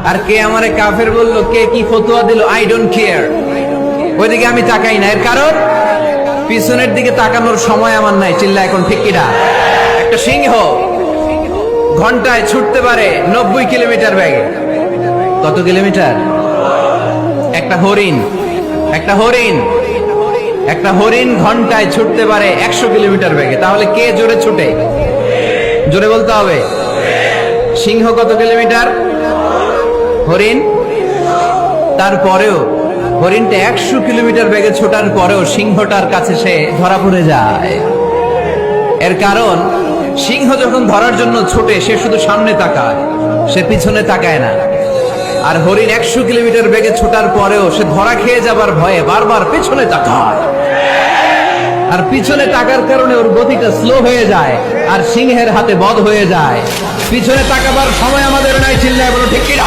আর কে আমারে কাফের বললো, কে কি ফতোয়া দিল, আই ডোন্ট কেয়ার, ওইদিকে আমি তাকাই না। এর কারণ পিছনের দিকে তাকানোর সময় আমার নাই। চিল্লা এখন ঠিক কিনা? একটা সিংহ ঘন্টায় ছুটতে পারে 90 কিলোমিটার বেগে। কত কিলোমিটার? একটা হরিণ ঘন্টায় ছুটতে পারে 100 কিলোমিটার বেগে। তাহলে কে জোরে ছুটে? জোরে বলতে হবে। সিংহ কত কিলোমিটার? হরিণ। তারপরেও হরিণটা 100 কিলোমিটার বেগে ছোটার পরেও সিংহটার কাছে সে ধরা পড়ে যায়। এর কারণ সিংহ যখন ধরার জন্য ছোটে সে শুধু সামনে তাকায়, সে পিছনে তাকায় না। আর হরিণ 100 কিলোমিটার বেগে ছোটার পরেও সে ধরা খেয়ে যাবার ভয়ে বারবার পিছনে তাকায়। আর পিছনে তাকার কারণে ওর গতিটা স্লো হয়ে যায় আর সিংহের হাতে বধ হয়ে যায়। পিছনে তাকাবার সময় আমাদের নাই। চিল্লায় বলো ঠিক কিনা?